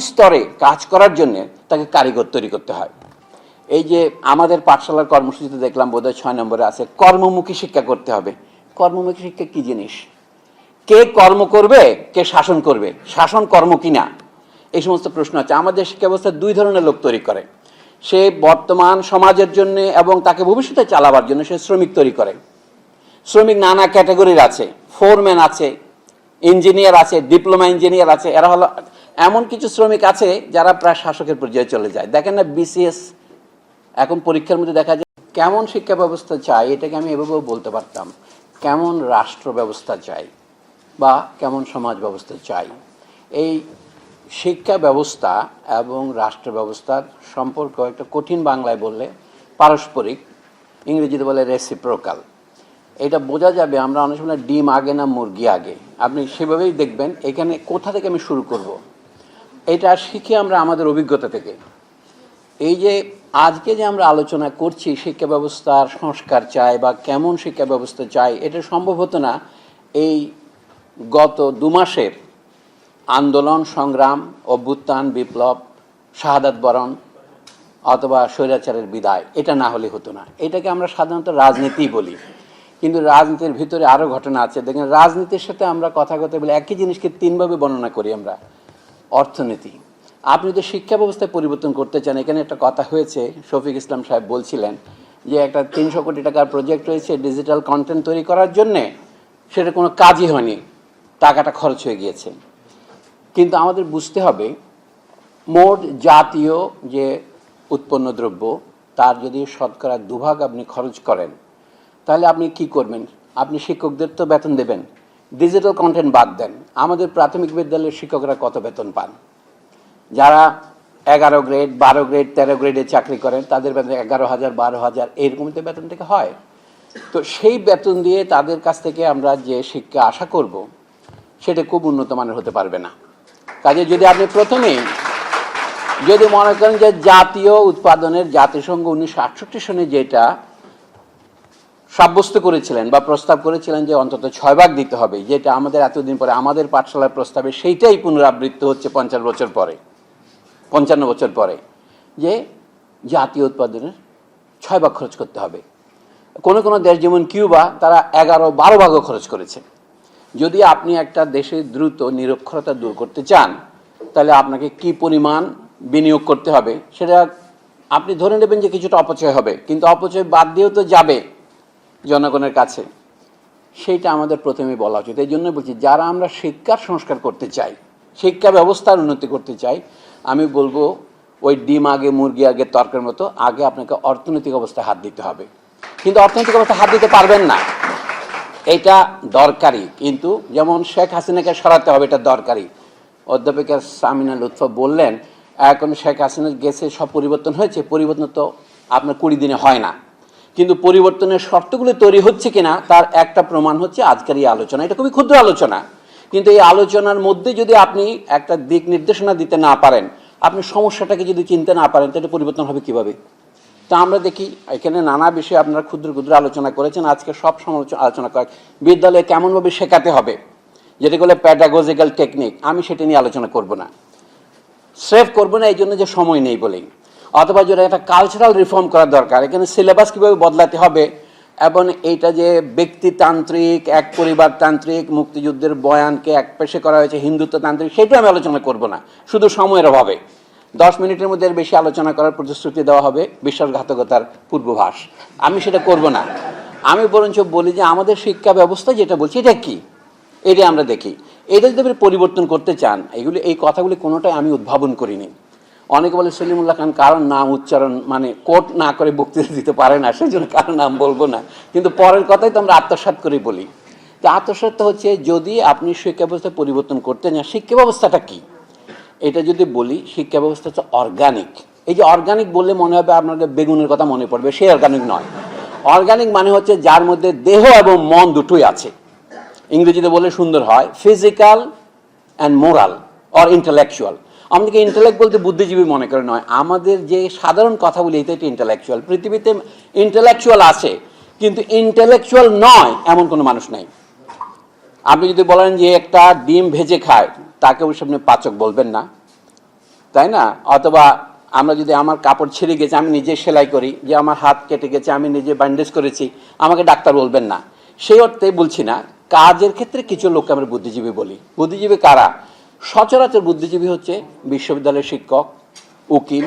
স্তরে কাজ করার জন্য তাকে কারিগর তৈরি করতে হয়। এই যে আমাদের পাঠশালার কর্মসূচিতে দেখলাম বোধহয় 6 নম্বরে আছে কর্মমুখী শিক্ষা করতে হবে। কর্মমুখী শিক্ষা কি জিনিস? কে কর্ম করবে, কে শাসন করবে, শাসন কর্ম কিনা, এই সমস্ত প্রশ্ন আছে। আমাদের শিক্ষা ব্যবস্থা দুই ধরনের লোক তৈরি করে। সে বর্তমান সমাজের জন্য এবং তাকে ভবিষ্যতে চালাবার জন্য সে শ্রমিক তৈরি করে। শ্রমিক নানা ক্যাটাগরির আছে, ফোরম্যান আছে, ইঞ্জিনিয়ার আছে, ডিপ্লোমা ইঞ্জিনিয়ার আছে। এরা হলো এমন কিছু শ্রমিক আছে যারা প্রায় শাসকের পর্যায়ে চলে যায়। দেখেন না বিসিএস এখন পরীক্ষার মধ্যে দেখা যায় কেমন শিক্ষা ব্যবস্থা চাই, এটাকে আমি এভাবেও বলতে পারতাম, কেমন রাষ্ট্র ব্যবস্থা চাই বা কেমন সমাজ ব্যবস্থা চাই। এই শিক্ষা ব্যবস্থা এবং রাষ্ট্র ব্যবস্থার সম্পর্ক একটা কঠিন বাংলায় বললে পারস্পরিক, ইংরেজিতে বলে রেসিপ্রোকাল। এটা বোঝা যাবে আমরা অনেক সময় ডিম আগে না মুরগি আগে, আপনি সেভাবেই দেখবেন। এখানে কোথা থেকে আমি শুরু করব, এটা শিখি আমরা আমাদের অভিজ্ঞতা থেকে। এই যে আজকে যে আমরা আলোচনা করছি শিক্ষা ব্যবস্থার সংস্কার চাই বা কেমন শিক্ষা ব্যবস্থা চাই, এটা সম্ভব হতো না এই গত 2 মাসের আন্দোলন সংগ্রাম, অভ্যুত্থান, বিপ্লব, শাহাদাত বরণ অথবা স্বৈরাচারের বিদায়, এটা না হলে হতো না। এটাকে আমরা সাধারণত রাজনীতি বলি, কিন্তু রাজনীতির ভিতরে আরও ঘটনা আছে। দেখেন রাজনীতির সাথে আমরা কথা বলে একই জিনিসকে 3 ভাবে বর্ণনা করি আমরা। অর্থনীতি, আপনি যদি শিক্ষা ব্যবস্থায় পরিবর্তন করতে চান, এখানে একটা কথা হয়েছে, শফিক ইসলাম সাহেব বলছিলেন যে একটা 300 কোটি টাকার প্রজেক্ট রয়েছে ডিজিটাল কন্টেন্ট তৈরি করার জন্যে, সেটা কোনো কাজই হয়নি, টাকাটা খরচ হয়ে গিয়েছে। কিন্তু আমাদের বুঝতে হবে মোট জাতীয় যে উৎপন্ন দ্রব্য তার যদি শতকরা 2 ভাগ আপনি খরচ করেন, তাহলে আপনি কি করবেন? আপনি শিক্ষকদের তো বেতন দেবেন, ডিজিটাল কন্টেন্ট বাদ দেন, আমাদের প্রাথমিক বিদ্যালয়ের শিক্ষকরা কত বেতন পান? যারা 11 গ্রেড, 12 গ্রেড, 13 গ্রেডে চাকরি করেন তাদের বেতন 11,000, 12,000 এরকমতে বেতন থেকে হয়। তো সেই বেতন দিয়ে তাদের কাছ থেকে আমরা যে শিক্ষা আশা করব সেটা খুব উন্নত মানের হতে পারবে না। কাজে যদি আপনি প্রথমেই যদি মনে করেন যে জাতীয় উৎপাদনের জাতিসংঘ 1968 সনে যেটা সাব্যস্ত করেছিলেন বা প্রস্তাব করেছিলেন যে অন্তত 6 ভাগ দিতে হবে, যেটা আমাদের এতদিন পরে আমাদের পাঠশালার প্রস্তাবে সেইটাই পুনরাবৃত্ত হচ্ছে 55 বছর পরে, যে জাতীয় উৎপাদনের 6 ভাগ খরচ করতে হবে। কোনো কোনো দেশ যেমন কিউবা তারা 11-12 ভাগও খরচ করেছে। যদি আপনি একটা দেশে দ্রুত নিরক্ষরতা দূর করতে চান, তাহলে আপনাকে কি পরিমাণ বিনিয়োগ করতে হবে সেটা আপনি ধরে নেবেন যে কিছুটা অপচয় হবে, কিন্তু অপচয় বাদ দিয়েও তো যাবে জনগণের কাছে, সেইটা আমাদের প্রথমে বলা উচিত। এই জন্য বলছি যারা আমরা শিক্ষার সংস্কার করতে চাই, শিক্ষা ব্যবস্থার উন্নতি করতে চাই, আমি বলবো ওই ডিম আগে মুরগি আগে তর্কের মতো আগে আপনাকে অর্থনৈতিক অবস্থায় হাত দিতে হবে। কিন্তু অর্থনৈতিক অবস্থায় হাত দিতে পারবেন না, এটা দরকারি, কিন্তু যেমন শেখ হাসিনাকে সরাতে হবে, এটা দরকারি। অধ্যাপিকা সামিনা লুৎফা বললেন এখন শেখ হাসিনা গেছে, সব পরিবর্তন হয়েছে, পরিবর্তন তো আপনার 20 দিনে হয় না, কিন্তু পরিবর্তনের শর্তগুলো তৈরি হচ্ছে কিনা তার একটা প্রমাণ হচ্ছে আজকের এই আলোচনা। এটা খুবই ক্ষুদ্র আলোচনা, কিন্তু এই আলোচনার মধ্যে যদি আপনি একটা দিক নির্দেশনা দিতে না পারেন, আপনি সমস্যাটাকে যদি চিনতে না পারেন, তাহলে পরিবর্তন হবে কিভাবে? তা আমরা দেখি এখানে নানা বিষয়ে আপনারা ক্ষুদ্র ক্ষুদ্র আলোচনা করেছেন, আজকে সব আলোচনা করেন বিদ্যালয়ে কেমনভাবে শেখাতে হবে, যেটা বলে প্যাডাগজিক্যাল টেকনিক, আমি সেটা নিয়ে আলোচনা করব না, সেভ করব না এই জন্য যে সময় নেই বলেই। অথবা যেটা একটা কালচারাল রিফর্ম করা দরকার, এখানে সিলেবাস কীভাবে বদলাতে হবে, এবং এইটা যে ব্যক্তিতান্ত্রিক, এক পরিবারতান্ত্রিক, মুক্তিযুদ্ধের বয়ানকে এক পেশে করা হয়েছে হিন্দুত্বতান্ত্রিক, সেটাও আমি আলোচনা করব না, শুধু সময়ের অভাবে। 10 মিনিটের মধ্যে বেশি আলোচনা করার প্রতিশ্রুতি দেওয়া হবে, বিশ্বাসঘাতকতার পূর্বাভাস, আমি সেটা করব না। আমি বরঞ্চ বলি যে আমাদের শিক্ষা ব্যবস্থা যেটা বলছি এটা কি, এটা আমরা দেখি। এটা যদি আপনি পরিবর্তন করতে চান, এই কথাগুলি কোনোটাই আমি উদ্ভাবন করিনি। অনেকে বলে সলিমুল্লাহ খান কারোর নাম উচ্চারণ মানে কোট না করে বক্তৃতা দিতে পারে না, সেই জন্য কারোর নাম বলবো না, কিন্তু পরের কথাই তো আমরা আত্মসাৎ করে বলি। যে আত্মসাৎ হচ্ছে যদি আপনি শিক্ষা ব্যবস্থা পরিবর্তন করতে চান, শিক্ষা ব্যবস্থাটা কি এটা যদি বলি, শিক্ষা ব্যবস্থা হচ্ছে অর্গানিক। এই যে অর্গানিক বললে মনে হবে আপনাদের বেগুনের কথা মনে পড়বে, সে অর্গানিক নয়। অর্গানিক মানে হচ্ছে যার মধ্যে দেহ এবং মন দুটোই আছে। ইংরেজিতে বলে সুন্দর হয় physical and moral or intellectual. আমাদেরকে ইন্টেলেক্ট বলতে বুদ্ধিজীবী মনে করে নয়, আমাদের যে সাধারণ কথা বলি এটা ইন্টেলেকচুয়াল। পৃথিবীতে ইন্টেলেকচুয়াল আছে, কিন্তু ইন্টেলেকচুয়াল নয় এমন কোনো মানুষ নাই। আপনি যদি বলেন যে একটা ডিম ভেজে খায়, তাকে অবশ্য আপনি পাচক বলবেন না, তাই না? অথবা আমরা যদি আমার কাপড় ছিঁড়ে গেছে আমি নিজে সেলাই করি, যে আমার হাত কেটে গেছে আমি নিজে ব্যান্ডেজ করেছি, আমাকে ডাক্তার বলবেন না, সেই অর্থে বলছি না। কাজের ক্ষেত্রে কিছু লোককে আমরা বুদ্ধিজীবী বলি। বুদ্ধিজীবী কারা? সচরাচর বুদ্ধিজীবী হচ্ছে বিশ্ববিদ্যালয়ের শিক্ষক, উকিল,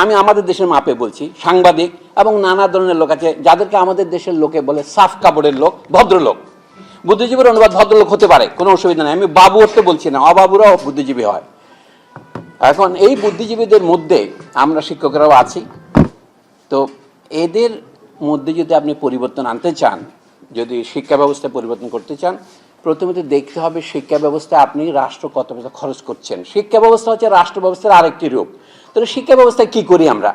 আমি আমাদের দেশের মাপে বলছি, সাংবাদিক এবং নানা ধরনের লোক আছে যাদেরকে আমাদের দেশের লোকে বলে সাফ কাপড়ের লোক, ভদ্রলোক। বুদ্ধিজীবীর অনুবাদ ভদ্রলোক হতে পারে, কোনো অসুবিধা নেই। আমি বাবু অর্থে বলছি না, অবাবুরাও বুদ্ধিজীবী হয়। এখন এই বুদ্ধিজীবীদের মধ্যে আমরা শিক্ষকরাও আছি। তো এদের মধ্যে যদি আপনি পরিবর্তন আনতে চান, যদি শিক্ষা ব্যবস্থা পরিবর্তন করতে চান, প্রথমত দেখতে হবে শিক্ষা ব্যবস্থা আপনি রাষ্ট্র কত টাকা খরচ করছেন। শিক্ষা ব্যবস্থা হচ্ছে রাষ্ট্র ব্যবস্থার আরেকটি রূপ। তাহলে শিক্ষা ব্যবস্থায় কি করি আমরা?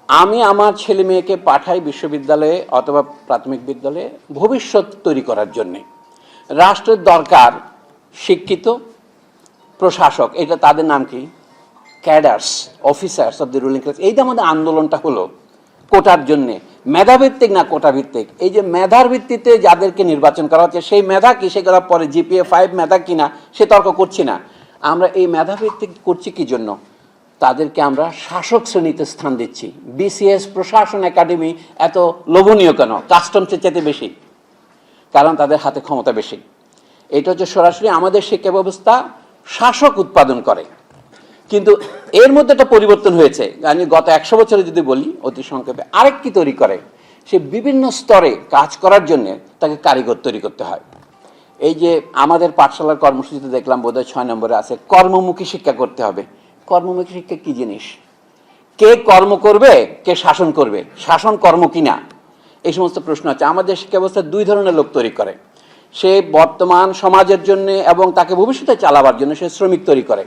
আমি আমার ছেলে মেয়েকে পাঠাই বিশ্ববিদ্যালয়ে অথবা প্রাথমিক বিদ্যালয়ে ভবিষ্যৎ তৈরি করার জন্যে। রাষ্ট্রের দরকার শিক্ষিত প্রশাসক, এটা তাদের নাম কি? Cadres, officers of the ruling class. এই যে আমাদের আন্দোলনটা হলো কোটার জন্যে, মেধাভিত্তিক না কোটা ভিত্তিক। এই যে মেধার ভিত্তিতে যাদেরকে নির্বাচন করা হচ্ছে, সেই মেধা কি সে করার পরে জিপিএ 5 মেধা কিনা সে তর্ক করছি না। আমরা এই মেধাভিত্তিক করছি কি জন্য? তাদেরকে আমরা শাসক শ্রেণীতে স্থান দিচ্ছি। বিসিএস, প্রশাসন একাডেমি এত লোভনীয় কেন? কাস্টমসের চাইতে বেশি, কারণ তাদের হাতে ক্ষমতা বেশি। এটা হচ্ছে সরাসরি আমাদের শিক্ষা ব্যবস্থা শাসক উৎপাদন করে। কিন্তু এর মধ্যে একটা পরিবর্তন হয়েছে। আমি গত 100 বছরে যদি বলি অতি সংক্ষেপে, আরেকটি তৈরি করে, সে বিভিন্ন স্তরে কাজ করার জন্য তাকে কারিগর তৈরি করতে হয়। এই যে আমাদের পাঠশালার কর্মসূচিতে দেখলাম বোধহয় 6 নম্বরে আছে, কর্মমুখী শিক্ষা করতে হবে। কর্মমুখী শিক্ষা কি জিনিস? কে কর্ম করবে, কে শাসন করবে, শাসন কর্ম কিনা, এই সমস্ত প্রশ্ন আছে। আমাদের শিক্ষা ব্যবস্থা দুই ধরনের লোক তৈরি করে। সে বর্তমান সমাজের জন্য এবং তাকে ভবিষ্যতে চালাবার জন্য সে শ্রমিক তৈরি করে।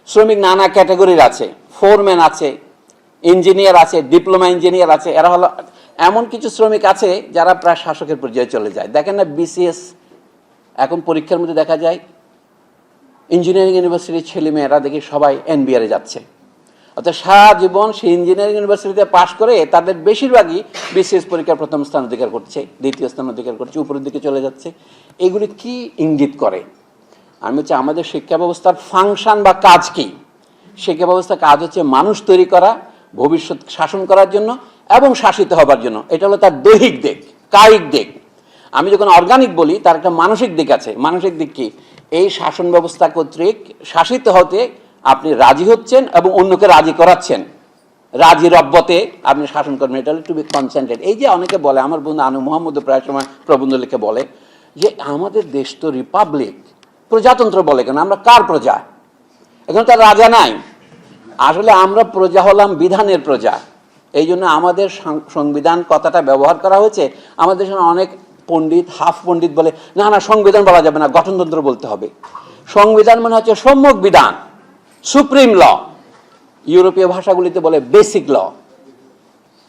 শ্রমিক নানা ক্যাটাগরির আছে, ফোরম্যান আছে, ইঞ্জিনিয়ার আছে, ডিপ্লোমা ইঞ্জিনিয়ার আছে। এরা হলো এমন কিছু শ্রমিক আছে যারা প্রায় শাসকের পর্যায়ে চলে যায়। দেখেন না বিসিএস এখন পরীক্ষার মধ্যে দেখা যায় ইঞ্জিনিয়ারিং ইউনিভার্সিটির ছেলে মেয়েরা দেখি সবাই এনবিআরে যাচ্ছে। অর্থাৎ সারা জীবন সেই ইঞ্জিনিয়ারিং ইউনিভার্সিটিতে পাশ করে তাদের বেশিরভাগই বিসিএস পরীক্ষার প্রথম স্থান অধিকার করছে, দ্বিতীয় স্থান অধিকার করছে, উপরের দিকে চলে যাচ্ছে। এগুলি কি ইঙ্গিত করে? আমি হচ্ছে আমাদের শিক্ষা ব্যবস্থার ফাংশন বা কাজ কি? শিক্ষা ব্যবস্থার কাজ হচ্ছে মানুষ তৈরি করা, ভবিষ্যৎ শাসন করার জন্য এবং শাসিত হবার জন্য। এটা হলো তার দৈহিক দিক, কায়িক দিক। আমি যখন অর্গানিক বলি তার একটা মানসিক দিক আছে। মানসিক দিক কি? এই শাসন ব্যবস্থা কর্তৃক শাসিত হতে আপনি রাজি হচ্ছেন এবং অন্যকে রাজি করাচ্ছেন। রাজি রব্বতে আপনি শাসন করবেন। এটা হলো টু বি কনসেন্টেড। এই যে অনেকে বলে, আমার বন্ধু আনু মোহাম্মদ প্রায় সময় প্রবন্ধ লিখে বলে যে আমাদের দেশ তো রিপাবলিক, প্রজাতন্ত্র বলে কেন? আমরা কার প্রজা? এখন তার রাজা নাই। আসলে আমরা প্রজা হলাম বিধানের প্রজা। এই জন্য আমাদের সংবিধান কথাটা ব্যবহার করা হয়েছে। আমাদের দেশে অনেক পণ্ডিত, হাফ পণ্ডিত বলে না না সংবিধান বলা যাবে না, গঠনতন্ত্র বলতে হবে। সংবিধান মানে হচ্ছে সম্যক বিধান, সুপ্রিম ল। ইউরোপীয় ভাষাগুলিতে বলে বেসিক ল,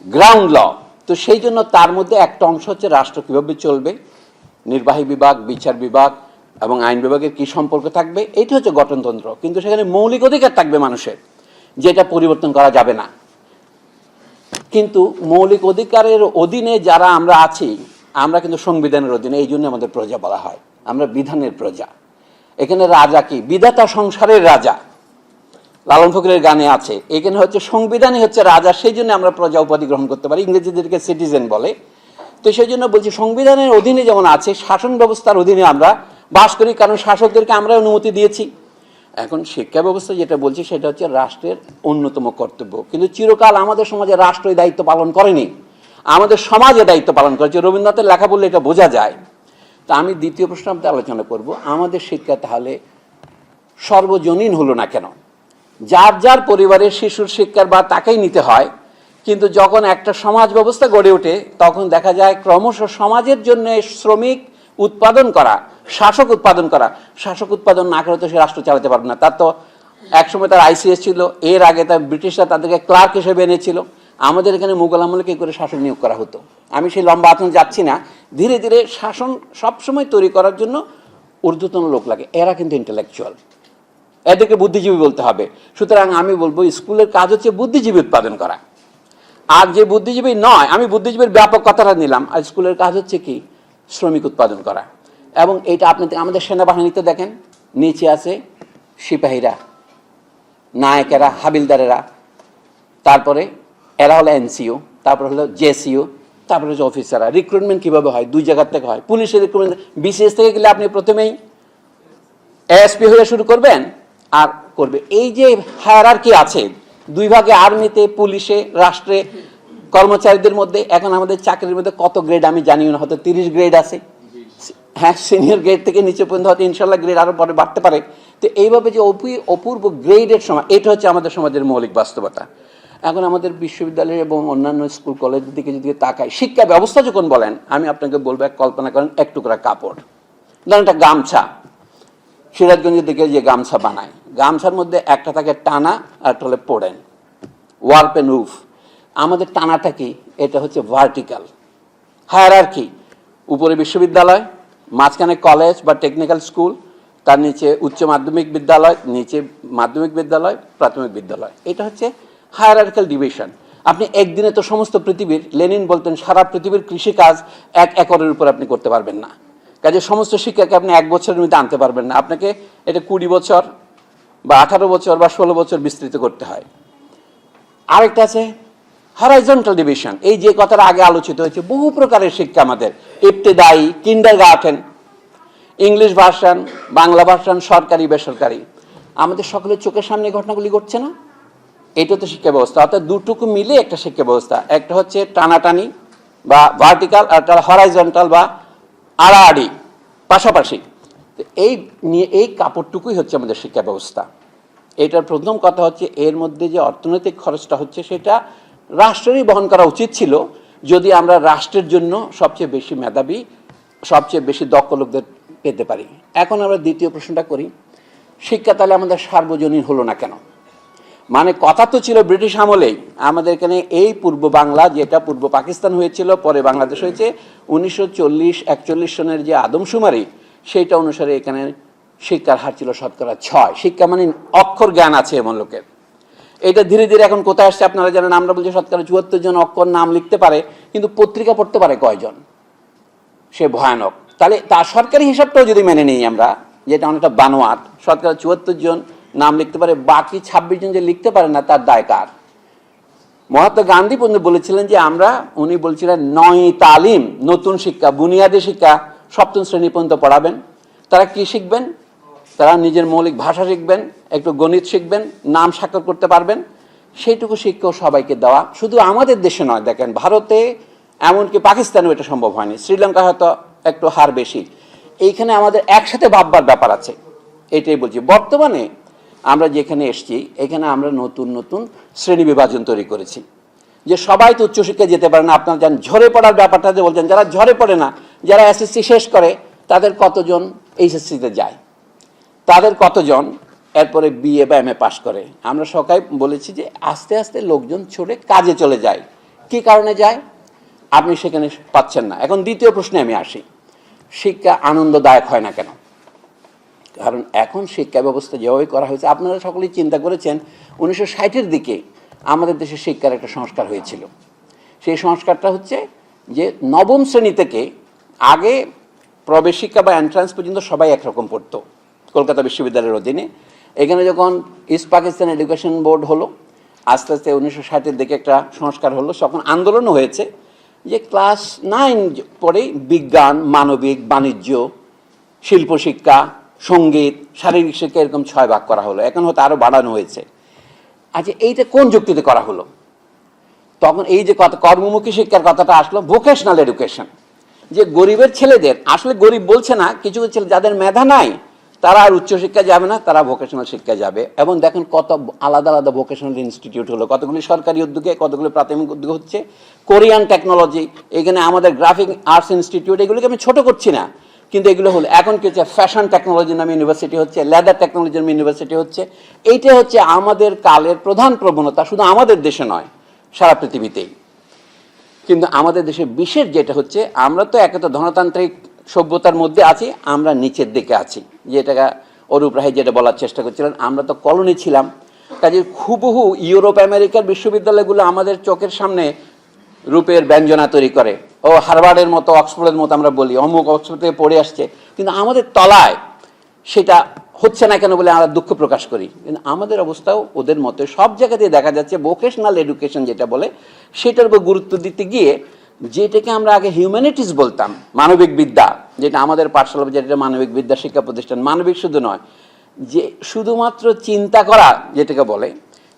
গ্রাউন্ড ল। তো সেই জন্য তার মধ্যে একটা অংশ হচ্ছে রাষ্ট্র কিভাবে চলবে, নির্বাহী বিভাগ, বিচার বিভাগ এবং আইন বিভাগের কি সম্পর্ক থাকবে, এইটা হচ্ছে গঠনতন্ত্র। কিন্তু সেখানে মৌলিক অধিকার থাকবে মানুষের, যেটা পরিবর্তন করা যাবে না। কিন্তু মৌলিক অধিকারের অধীনে যারা আমরা আছি, আমরা কিন্তু সংবিধানের অধীনে। এই জন্য আমাদের প্রজা বলা হয়, আমরা বিধানের প্রজা। এখানে রাজা কি? বিধাতা সংসারের রাজা। লালন ফকিরের গানে আছে, এখানে হচ্ছে সংবিধানই হচ্ছে রাজা। সেই জন্য আমরা প্রজা উপাধি গ্রহণ করতে পারি, ইংরেজিদেরকে সিটিজেন বলে। তো সেই জন্য বলছি সংবিধানের অধীনে যেমন আছে, শাসন ব্যবস্থার অধীনে আমরা বাস করি, কারণ শাসকদেরকে আমরা অনুমতি দিয়েছি। এখন শিক্ষা ব্যবস্থা যেটা বলছি সেটা হচ্ছে রাষ্ট্রের অন্যতম কর্তব্য। কিন্তু চিরকাল আমাদের সমাজে রাষ্ট্র এই দায়িত্ব পালন করেনি, আমাদের সমাজে দায়িত্ব পালন করেছে। রবীন্দ্রনাথের লেখা বললে এটা বোঝা যায়। তা আমি দ্বিতীয় প্রশ্ন আপনাদের আলোচনা করব, আমাদের শিক্ষা তাহলে সর্বজনীন হলো না কেন? যার যার পরিবারের শিশুর শিক্ষার বা তাকেই নিতে হয়। কিন্তু যখন একটা সমাজ ব্যবস্থা গড়ে ওঠে তখন দেখা যায় ক্রমশ সমাজের জন্য শ্রমিক উৎপাদন করা, শাসক উৎপাদন করা। শাসক উৎপাদন না করে তো সে রাষ্ট্র চালাতে পারবে না। তার তো একসময় তার আইসিএস ছিল, এর আগে তার ব্রিটিশরা তাদেরকে ক্লার্ক হিসেবে এনেছিল। আমাদের এখানে মুঘল আমলে কি করে শাসক নিয়োগ করা হতো? আমি সেই লম্বা আলোচনা যাচ্ছি না। ধীরে ধীরে শাসন সবসময় তৈরি করার জন্য ঊর্ধ্বতন লোক লাগে, এরা কিন্তু ইন্টেলেকচুয়াল, এদেরকে বুদ্ধিজীবী বলতে হবে। সুতরাং আমি বলবো স্কুলের কাজ হচ্ছে বুদ্ধিজীবী উৎপাদন করা। আর যে বুদ্ধিজীবী নয়, আমি বুদ্ধিজীবীর ব্যাপক কথাটা নিলাম, আর স্কুলের কাজ হচ্ছে কি? শ্রমিক উৎপাদন করা। এবং এইটা আপনি আমাদের সেনাবাহিনীতে দেখেন, নিচে আছে সিপাহীরা, নায়কেরা, হাবিলদারেরা, তারপরে এরা হলো এনসিও, তারপরে হলো জেসিও, তারপরে হচ্ছে অফিসাররা। রিক্রুটমেন্ট কীভাবে হয়? 2 জায়গার থেকে হয়। পুলিশের রিক্রুটমেন্ট বিসিএস থেকে গেলে আপনি প্রথমেই এএসপি হয়ে শুরু করবেন আর করবে। এই যে হায়ারার্কি আছে 2 ভাগে, আর্মিতে, পুলিশে, রাষ্ট্রে, কর্মচারীদের মধ্যে। এখন আমাদের চাকরির মধ্যে কত গ্রেড আমি জানি না, হয়তো 30 গ্রেড আছে। হ্যাঁ, সিনিয়র গ্রেড থেকে নিচে পর্যন্ত হয়তো ইনশাল্লাহ গ্রেড আরও পরে বাড়তে পারে। তো এইভাবে যে অপূর্ব গ্রেডের সময়, এটা হচ্ছে আমাদের সমাজের মৌলিক বাস্তবতা। এখন আমাদের বিশ্ববিদ্যালয় এবং অন্যান্য স্কুল কলেজের দিকে যদি তাকাই, শিক্ষা ব্যবস্থা যখন বলেন, আমি আপনাকে বলবো, কল্পনা করেন এক টুকরা কাপড়, ধরেন একটা গামছা, সিরাজগঞ্জের দিকে যে গামছা বানায়, গামছার মধ্যে একটা থাকে টানা আর একটা হলে পোড়েন, ওয়ার্প এন্ড রুফ। আমাদের টানাটা কি? এটা হচ্ছে ভার্টিক্যাল হায়ারার্কি। উপরে বিশ্ববিদ্যালয়, মাঝখানে কলেজ বা টেকনিক্যাল স্কুল, তার নিচে উচ্চ মাধ্যমিক বিদ্যালয়, নিচে মাধ্যমিক বিদ্যালয়, প্রাথমিক বিদ্যালয়। এটা হচ্ছে হায়ারার্কিক্যাল ডিভিশন। আপনি একদিনে তো সমস্ত পৃথিবীর, লেনিন বলতেন সারা পৃথিবীর কৃষিকাজ 1 একরের উপর আপনি করতে পারবেন না। কাজে সমস্ত শিক্ষাকে আপনি 1 বছরের মধ্যে আনতে পারবেন না। আপনাকে এটা 20 বছর বা 18 বছর বা 16 বছর বিস্তৃত করতে হয়। আরেকটা আছে হরাইজন্টাল ডিভিশন। এই যে কথাটা আগে আলোচিত হয়েছে, বহু প্রকারের শিক্ষা আমাদের, ইবতেদায়ী, kindergarten, English version, Bangla version, সরকারি, বেসরকারি। আমাদের সকলের চোখের সামনে ঘটনাগুলি ঘটছে না? এটা তো শিক্ষা ব্যবস্থা। অর্থাৎ দুটুকু মিলে একটা শিক্ষা ব্যবস্থা। একটা হচ্ছে টানাটানি বা ভার্টিক্যাল, আর একটা হরাইজন্টাল বা আড়াআড়ি, পাশাপাশি। এই নিয়ে এই কাপড়টুকুই হচ্ছে আমাদের শিক্ষা ব্যবস্থা। এটার প্রথম কথা হচ্ছে, এর মধ্যে যে অর্থনৈতিক খরচটা হচ্ছে সেটা রাষ্ট্রেরই বহন করা উচিত ছিল, যদি আমরা রাষ্ট্রের জন্য সবচেয়ে বেশি মেধাবী, সবচেয়ে বেশি দক্ষ লোকদের পেতে পারি। এখন আমরা দ্বিতীয় প্রশ্নটা করি, শিক্ষা তাহলে আমাদের সার্বজনীন হলো না কেন? মানে কথা তো ছিল ব্রিটিশ আমলেই আমাদের এখানে এই পূর্ব বাংলা, যেটা পূর্ব পাকিস্তান হয়েছিল, পরে বাংলাদেশ হয়েছে, 1940-41 সনের যে আদমশুমারি, সেইটা অনুসারে এখানে শিক্ষার হার ছিল শতকরা 6। শিক্ষা মানে অক্ষর জ্ঞান আছে এমন লোকের। এটা ধীরে ধীরে এখন কোথায় আসছে আপনারা জানেন। আমরা বলছি শতকরা 74 জন অক্ষর নাম লিখতে পারে, কিন্তু পত্রিকা পড়তে পারে কয়জন? সে ভয়ানক। তাহলে তার সরকারি হিসাবটাও যদি মেনে নিই আমরা, যেটা অনেকটা বানোয়াট, শতকরা 74 জন নাম লিখতে পারে, বাকি 26 জন যে লিখতে পারে না, তার দায় কার? মহাত্মা গান্ধী পর্যন্ত বলেছিলেন যে উনি বলছিলেন নয় তালিম, নতুন শিক্ষা, বুনিয়াদী শিক্ষা 7ম শ্রেণী পর্যন্ত পড়াবেন। তারা কি শিখবেন? তারা নিজের মৌলিক ভাষা শিখবেন, একটু গণিত শিখবেন, নাম স্বাক্ষর করতে পারবেন। সেইটুকু শিক্ষাও সবাইকে দেওয়া, শুধু আমাদের দেশে নয়। দেখেন ভারতে, এমনকি পাকিস্তানেও এটা সম্ভব হয়নি, শ্রীলঙ্কা হয়তো একটু হার বেশি। এইখানে আমাদের একসাথে ভাববার ব্যাপার আছে, এটাই বলছি। বর্তমানে আমরা যেখানে এসছি, এখানে আমরা নতুন নতুন শ্রেণী বিভাজন তৈরি করেছি, যে সবাই তো উচ্চশিক্ষায় যেতে পারে না। আপনারা জানেন ঝরে পড়ার ব্যাপারটা যে বলছেন, যারা ঝরে পড়ে না, যারা এসএসসি শেষ করে, তাদের কতজন এইচএসসিতে যায়, তাদের কতজন এরপরে বিএ বা এমএ পাশ করে। আমরা সবাই বলেছি যে আস্তে আস্তে লোকজন ছুটে কাজে চলে যায়। কি কারণে যায়? আপনি সেখানে পাচ্ছেন না। এখন দ্বিতীয় প্রশ্নে আমি আসি, শিক্ষা আনন্দদায়ক হয় না কেন? কারণ এখন শিক্ষা ব্যবস্থা যেভাবে করা হয়েছে, আপনারা সকলেই চিন্তা করেছেন 1960-এর দিকে আমাদের দেশে শিক্ষার একটা সংস্কার হয়েছিল। সেই সংস্কারটা হচ্ছে যে 9ম শ্রেণী থেকে, আগে প্রবেশ শিক্ষা বা এন্ট্রান্স পর্যন্ত সবাই একরকম পড়তো কলকাতা বিশ্ববিদ্যালয়ের অধীনে। এখানে যখন ইস্ট পাকিস্তান এডুকেশন বোর্ড হলো, আস্তে আস্তে 1960-এর দিকে একটা সংস্কার হলো, তখন আন্দোলনও হয়েছে যে ক্লাস 9 পরেই বিজ্ঞান, মানবিক, বাণিজ্য, শিল্প শিক্ষা, সঙ্গীত, শারীরিক শিক্ষা এরকম 6 ভাগ করা হলো। এখন হয়তো আরও বাড়ানো হয়েছে। আচ্ছা, এইটা কোন যুক্তিতে করা হলো? তখন এই যে কর্মমুখী শিক্ষার কথাটা আসলো, ভোকেশনাল এডুকেশন, যে গরিবের ছেলেদের, আসলে গরিব বলছে না, কিছু ছেলে যাদের মেধা নাই তারা আর উচ্চশিক্ষা যাবে না, তারা ভোকেশনাল শিক্ষা যাবে। এবং দেখেন কত আলাদা আলাদা ভোকেশনাল ইনস্টিটিউট হলো, কতগুলি সরকারি উদ্যোগে, কতগুলি প্রাথমিক উদ্যোগে হচ্ছে। কোরিয়ান টেকনোলজি, এখানে আমাদের গ্রাফিক আর্টস ইনস্টিটিউট, এগুলোকে আমি ছোট করছি না, কিন্তু এগুলো হলো। এখন কি হচ্ছে, ফ্যাশন টেকনোলজি নামে ইউনিভার্সিটি হচ্ছে, লেদার টেকনোলজি নামে ইউনিভার্সিটি হচ্ছে। এইটা হচ্ছে আমাদের কালের প্রধান প্রবণতা, শুধু আমাদের দেশে নয়, সারা পৃথিবীতেই। কিন্তু আমাদের দেশে বিশেষ যেটা হচ্ছে, আমরা তো একে তো ধনতান্ত্রিক সভ্যতার মধ্যে আছি, আমরা নিচের দিকে আছি, যেটা অরূপ রায় যেটা বলার চেষ্টা করছিলেন, আমরা তো কলোনি ছিলাম। কাজে হুবহু ইউরোপ আমেরিকার বিশ্ববিদ্যালয়গুলো আমাদের চোখের সামনে রূপের ব্যঞ্জনা তৈরি করে। ও হার্ভার্ডের মতো, অক্সফোর্ডের মতো আমরা বলি, অমুক অক্সফোর্ড থেকে পড়ে আসছে, কিন্তু আমাদের তলায় সেটা হচ্ছে না কেন বলে আমরা দুঃখ প্রকাশ করি, কিন্তু আমাদের অবস্থাও ওদের মতো সব জায়গাতেই দেখা যাচ্ছে ভোকেশনাল এডুকেশন যেটা বলে সেটার উপর গুরুত্ব দিতে গিয়ে যেটাকে আমরা আগে হিউম্যানিটিস বলতাম, মানবিক বিদ্যা, যেটা আমাদের পাঠশালা যেটা মানবিক বিদ্যা শিক্ষা প্রতিষ্ঠান, মানবিক শুধু নয়, যে শুধুমাত্র চিন্তা করা যেটাকে বলে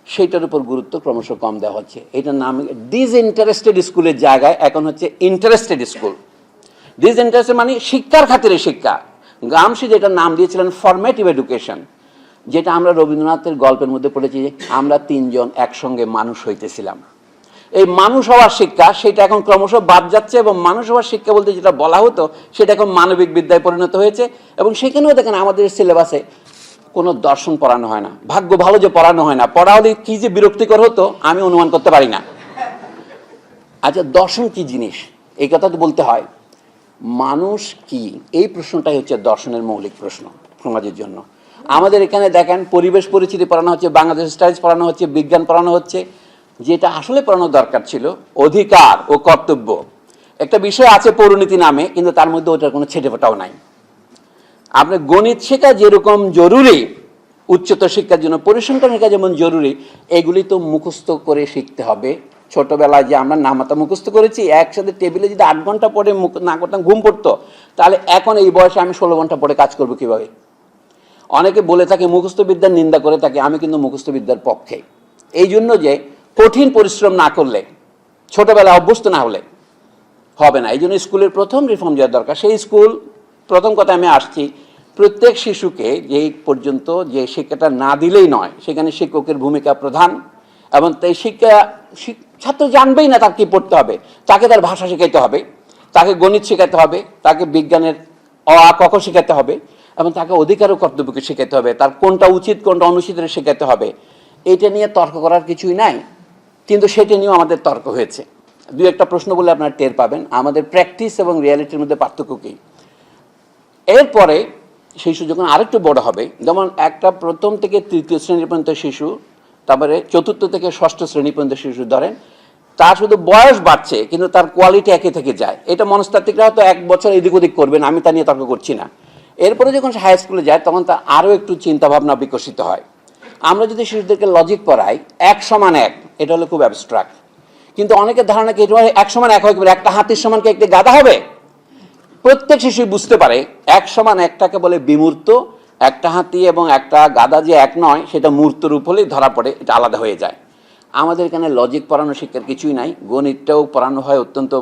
সেইটার উপর গুরুত্ব ক্রমশ কম দেওয়া হচ্ছে। এটার নাম ডিসইন্টারেস্টেড স্কুলের জায়গায় এখন হচ্ছে ইন্টারেস্টেড স্কুল। ডিসইন্টারেস্টেড মানে শিক্ষার খাতিরে শিক্ষা। গ্রামসি যেটার নাম দিয়েছিলেন ফরমেটিভ এডুকেশন, যেটা আমরা রবীন্দ্রনাথের গল্পের মধ্যে পড়েছি যে আমরা তিনজন একসঙ্গে মানুষ হইতেছিলাম। এই মানুষ হওয়ার শিক্ষা সেটা এখন ক্রমশ বাদ যাচ্ছে, এবং মানুষ হওয়ার শিক্ষা বলতে যেটা বলা হতো সেটা এখন মানবিক বিদ্যায় পরিণত হয়েছে। এবং সেখানেও দেখেন আমাদের সিলেবাসে কোনো দর্শন পড়ানো হয় না। ভাগ্য ভালো যে পড়ানো হয় না, পড়া হলে কি যে বিরক্তিকর হতো আমি অনুমান করতে পারি না। আচ্ছা, দর্শন কি জিনিস এই কথা তো বলতে হয়। মানুষ কি, এই প্রশ্নটাই হচ্ছে দর্শনের মৌলিক প্রশ্ন সমাজের জন্য। আমাদের এখানে দেখেন পরিবেশ পরিচিতি পড়ানো হচ্ছে, বাংলাদেশ স্টাডিজ পড়ানো হচ্ছে, বিজ্ঞান পড়ানো হচ্ছে। যেটা আসলে পড়ানো দরকার ছিল অধিকার ও কর্তব্য। একটা বিষয় আছে পৌরনীতি নামে, কিন্তু তার মধ্যে ওটার কোনো ছেটেফোঁটাও নাই। আপনার গণিত শেখা যেরকম জরুরি, উচ্চতর শিক্ষার জন্য পরিসংখ্যান শেখা যেমন জরুরি, এগুলি তো মুখস্থ করে শিখতে হবে। ছোটবেলায় যে আমরা নামাতা মুখস্থ করেছি, একসাথে টেবিলে যদি 8 ঘন্টা পড়ে না করতাম ঘুম পড়তো, তাহলে এখন এই বয়সে আমি 16 ঘন্টা পড়ে কাজ করবো কিভাবে? অনেকে বলে থাকে মুখস্থ বিদ্যার নিন্দা করে থাকে, আমি কিন্তু মুখস্থ বিদ্যার পক্ষে। এই জন্য যে কঠিন পরিশ্রম না করলে, ছোটবেলায় অভ্যস্ত না হলে হবে না। এই জন্য স্কুলের প্রথম রিফর্ম যাওয়া দরকার। সেই স্কুল, প্রথম কথা আমি আসছি, প্রত্যেক শিশুকে যে পর্যন্ত যে শিক্ষাটা না দিলেই নয়, সেখানে শিক্ষকের ভূমিকা প্রধান। এবং তাই শিক্ষা ছাত্র জানবেই না তার কি পড়তে হবে, তাকে তার ভাষা শেখাইতে হবে, তাকে গণিত শেখাতে হবে, তাকে বিজ্ঞানের অ আ ক খ শেখাতে হবে, এবং তাকে অধিকার ও কর্তব্যকে শেখাতে হবে, তার কোনটা উচিত কোনটা অনুচিত শেখাতে হবে। এটা নিয়ে তর্ক করার কিছুই নাই, কিন্তু সেটা নিয়েও আমাদের তর্ক হয়েছে। দুই একটা প্রশ্ন বলে আপনারা টের পাবেন আমাদের প্র্যাকটিস এবং রিয়ালিটির মধ্যে পার্থক্য কী। এরপরে শিশু যখন আরেকটু বড় হবে, যেমন একটা প্রথম থেকে তৃতীয় শ্রেণী পর্যন্ত শিশু, তারপরে চতুর্থ থেকে ষষ্ঠ শ্রেণী পর্যন্ত শিশু ধরেন, তার শুধু বয়স বাড়ছে কিন্তু তার কোয়ালিটি একই থেকে যায়। এটা মনস্তাত্ত্বিকরা হয়তো 1 বছর এদিক ওদিক করবেন, আমি তা নিয়ে তর্ক করছি না। এরপরে যখন হাই স্কুলে যায় তখন তার আরও একটু চিন্তাভাবনা বিকশিত হয়। আমরা যদি শিশুদেরকে লজিক পড়াই 1 সমান 1, এটা হলো খুব অ্যাবস্ট্রাক্ট, কিন্তু অনেকের ধারণা কি 1 সমান 1 হয়, একটা হাতির সমান কি একটি গাধা হবে? প্রত্যেক শিশু বুঝতে পারে 1 সমান 1টাকে বলে বিমূর্ত, একটা হাতি এবং একটা গাধা যে এক নয় সেটা মূর্ত রূপ হলেই ধরা পড়ে, এটা আলাদা হয়ে যায়। আমাদের এখানে লজিক পড়ানো শিক্ষার কিছুই নাই। গণিতটাও পড়ানো হয় অত্যন্ত,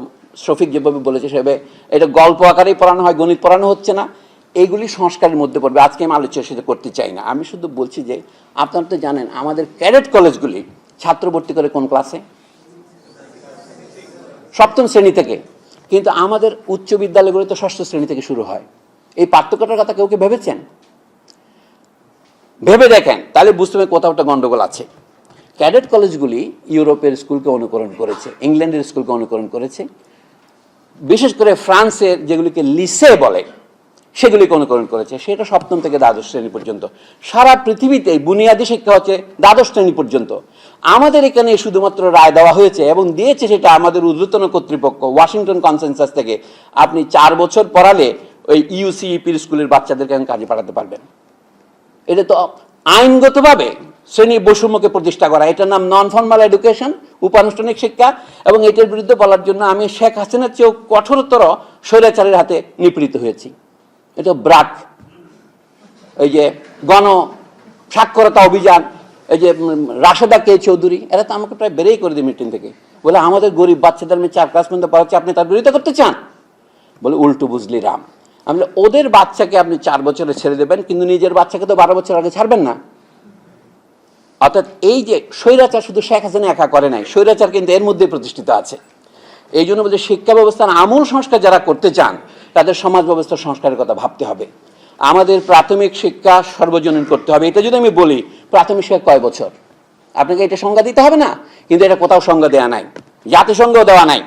শফিক যেভাবে বলেছে সেভাবে এটা গল্প আকারেই পড়ানো হয়, গণিত পড়ানো হচ্ছে না। এইগুলি সংস্কারের মধ্যে পড়বে, আজকে আমি আলোচ্য সেটা করতে চাই না। আমি শুধু বলছি যে আপনারা তো জানেন আমাদের ক্যাডেট কলেজগুলি ছাত্র ভর্তি করে কোন ক্লাসে? 7ম শ্রেণী থেকে, কিন্তু আমাদের উচ্চ বিদ্যালয়গুলি তো 6ষ্ঠ শ্রেণী থেকে শুরু হয়। এই পার্থক্যটার কথা কেউ কি ভেবেছেন? ভেবে দেখেন, তাহলে বুঝতে হবে কোথাও একটা গন্ডগোল আছে। ক্যাডেট কলেজগুলি ইউরোপের স্কুলকে অনুকরণ করেছে, ইংল্যান্ডের স্কুলকে অনুকরণ করেছে, বিশেষ করে ফ্রান্সের যেগুলিকে লিসে বলে সেগুলিকে অনুকরণ করেছে। সেটা 7ম থেকে দ্বাদশ শ্রেণী পর্যন্ত। সারা পৃথিবীতে বুনিয়াদী শিক্ষা হচ্ছে দ্বাদশ শ্রেণী পর্যন্ত। আমাদের এখানে শুধুমাত্র রায় দেওয়া হয়েছে এবং দিয়েছে সেটা আমাদের ঊর্ধ্বতন কর্তৃপক্ষ ওয়াশিংটন কনসেনসাস থেকে, আপনি 4 বছর পড়ালে ওই ইউসিইপির স্কুলের বাচ্চাদেরকে কাজে পাঠাতে পারবেন। এটা তো আইনগতভাবে শ্রেণী বৈষম্যকে প্রতিষ্ঠা করা, এটার নাম নন ফর্মাল এডুকেশন, উপানুষ্ঠানিক শিক্ষা। এবং এটার বিরুদ্ধে বলার জন্য আমি শেখ হাসিনার চেয়েও কঠোরতর স্বৈরাচারের হাতে নিপীড়িত হয়েছি। এটা ব্রাক, এই যে গণ সাক্ষরতা অভিযান, এই যে রাশেদা কে চৌধুরী, এরা তো আমাকে প্রায় বেরেই করে দিই মিটিং থেকে, বলে আমাদের গরিব বাচ্চাদের আমি 4 ক্লাস পর্যন্ত পড়াচ্ছি, আপনি তার বিরোধিতা করতে চান? বলে উল্টো বুঝলি রাম। আমি ওদের বাচ্চাকে আপনি 4 বছরে ছেড়ে দেবেন, কিন্তু নিজের বাচ্চাকে তো 12 বছর আগে ছাড়বেন না। অর্থাৎ এই যে স্বৈরাচার শুধু শেখ হাসিনা একা করে নাই, স্বৈরাচার কিন্তু এর মধ্যে প্রতিষ্ঠিত আছে। এই জন্য বলতে শিক্ষা ব্যবস্থার আমূল সংস্কার যারা করতে চান তাদের সমাজ ব্যবস্থার সংস্কারের কথা ভাবতে হবে। আমাদের প্রাথমিক শিক্ষা সর্বজনীন করতে হবে। এটা যদি আমি বলি প্রাথমিক শিক্ষা কয় বছর, আপনাকে এটা সংজ্ঞা দিতে হবে না, কিন্তু এটা কোথাও সংজ্ঞা দেওয়া নাই, জাতিসংঘও দেওয়া নাই।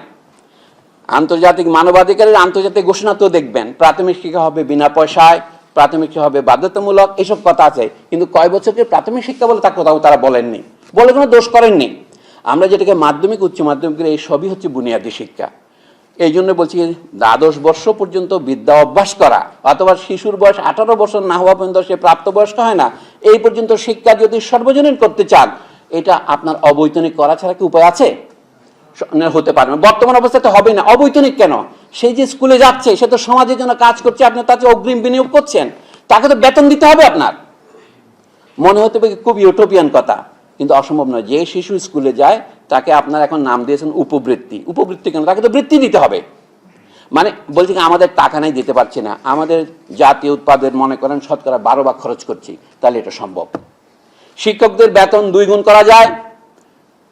আন্তর্জাতিক মানবাধিকারের আন্তর্জাতিক ঘোষণা তো দেখবেন প্রাথমিক শিক্ষা হবে বিনা পয়সায়, প্রাথমিক শিক্ষা হবে বাধ্যতামূলক, এসব কথা আছে, কিন্তু কয় বছরকে প্রাথমিক শিক্ষা বলে তার কোথাও তারা বলেননি, বলে কোনো দোষ করেননি। আমরা যেটাকে মাধ্যমিক উচ্চ মাধ্যমিকের, এই সবই হচ্ছে বুনিয়াদী শিক্ষা। এই জন্য বলছি দ্বাদশ বর্ষ পর্যন্ত বিদ্যা অভ্যাস করা, অথবা শিশুর বয়স 18 বছর না হওয়া পর্যন্ত সে প্রাপ্তবয়স্ক হয় না, এই পর্যন্ত শিক্ষা যদি সর্বজনীন করতে চান, এটা আপনার অবৈতনিক করা ছাড়া কি উপায় আছে? হতে পারে না, বর্তমান অবস্থাতে হবে না। অবৈতনিক কেন? সেই যে স্কুলে যাচ্ছে সে তো সমাজের জন্য কাজ করছে, আপনি তাকে অগ্রিম বিনিয়োগ করছেন, তাকে তো বেতন দিতে হবে আপনার। মনে হতে পারে খুব ইউটোপিয়ান কথা, কিন্তু অসম্ভব নয়। যে শিশু স্কুলে যায় তাকে আপনার এখন নাম দিয়েছেন উপবৃত্তি। উপবৃত্তি কেন? তাকে তো বৃত্তি দিতে হবে। মানে বলছি কি আমাদের টাকা নাই, দিতে পারছি না, আমাদের জাতীয় উৎপাদের মনে করেন শতকরা 12 খরচ করছি, তাহলে এটা সম্ভব। শিক্ষকদের বেতন 2 গুণ করা যায়,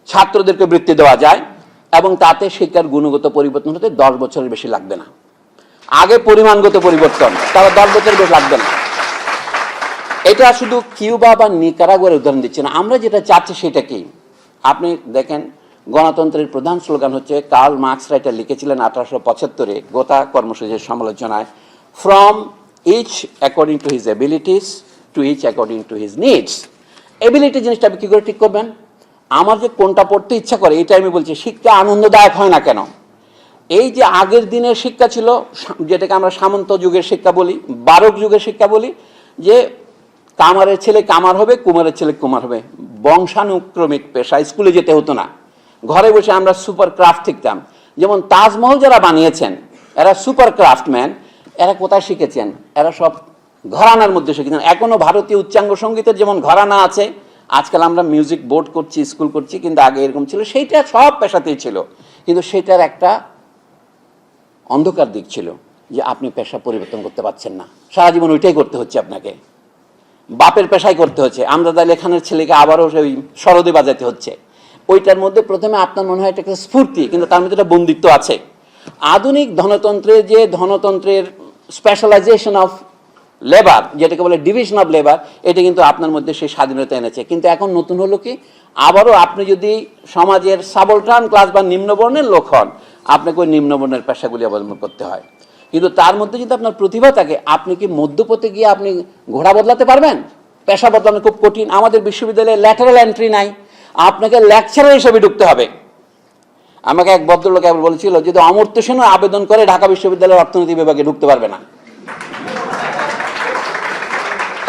ছাত্রদেরকে বৃত্তি দেওয়া যায়, এবং তাতে শিক্ষার গুণগত পরিবর্তন হতে 10 বছরের বেশি লাগবে না। আগে পরিমাণগত পরিবর্তন, তাহলে 10 বছরের বেশি লাগবে না। এটা শুধু কিউবা বা নিকারাগুয়ার উদাহরণ দিচ্ছে না, আমরা যেটা চাচ্ছি সেটা কি? আপনি দেখেন, গণতন্ত্রের প্রধান স্লোগান হচ্ছে, কার্ল মার্কস এটা লিখেছিলেন 1875-এ গোটা কর্মসূচির সমালোচনায়, from each according to his abilities to each according to his needs. Ability জিনিসটা আপনি কী করে ঠিক করবেন? আমার যে কোনটা পড়তে ইচ্ছা করে, এটা আমি বলছি। শিক্ষা আনন্দদায়ক হয় না কেন? এই যে আগের দিনের শিক্ষা ছিল, যেটাকে আমরা সামন্ত যুগের শিক্ষা বলি, বারক যুগের শিক্ষা বলি, যে কামারের ছেলে কামার হবে, কুমারের ছেলে কুমার হবে, বংশানুক্রমিক পেশা, স্কুলে যেতে হতো না, ঘরে বসে আমরা সুপার ক্রাফট শিখতাম। যেমন তাজমহল যারা বানিয়েছেন এরা সুপার ক্রাফটম্যান, এরা কোথায় শিখেছেন? এরা সব ঘরানার মধ্যে শিখেছেন। এখনো ভারতীয় উচ্চাঙ্গ সঙ্গীতের যেমন ঘরানা আছে, আজকাল আমরা মিউজিক বোর্ড করছি, স্কুল করছি, কিন্তু আগে এরকম ছিল। সেইটা সব পেশাতেই ছিল, কিন্তু সেটার একটা অন্ধকার দিক ছিল, যে আপনি পেশা পরিবর্তন করতে পারছেন না, সারা জীবন ওইটাই করতে হচ্ছে আপনাকে, বাপের পেশাই করতে হচ্ছে। আমদাদা লেখানের ছেলেকে আবারও সেই সরদে বাজাতে হচ্ছে। ওইটার মধ্যে প্রথমে আপনার মনে হয় এটা একটা স্ফূর্তি, কিন্তু তার মধ্যে একটা বন্দিত্ব আছে। আধুনিক ধনতন্ত্রে যে ধনতন্ত্রের স্পেশালাইজেশন অফ লেবার, যেটাকে বলে ডিভিশন অফ লেবার, এটা কিন্তু আপনার মধ্যে সেই স্বাধীনতা এনেছে। কিন্তু এখন নতুন হলো কি, আবারও আপনি যদি সমাজের সাবলটার্ন ক্লাস বা নিম্নবর্ণের লোক হন, আপনাকে ওই নিম্নবর্ণের পেশাগুলি অবলম্বন করতে হয়। কিন্তু তার মধ্যে যদি আপনার প্রতিভা থাকে, আপনি কি মধ্যপথে গিয়ে আপনি ঘোড়া বদলাতে পারবেন? পেশা বদলানো খুব কঠিন। আমাদের বিশ্ববিদ্যালয়ে ল্যাটারাল এন্ট্রি নাই, আপনাকে লেকচারার হিসেবে ঢুকতে হবে। আমাকে এক ভদ্রলোক বলেছিল, যদি অমর্ত্য সেনও আবেদন করে ঢাকা বিশ্ববিদ্যালয়ের অর্থনীতি বিভাগে ঢুকতে পারবে না।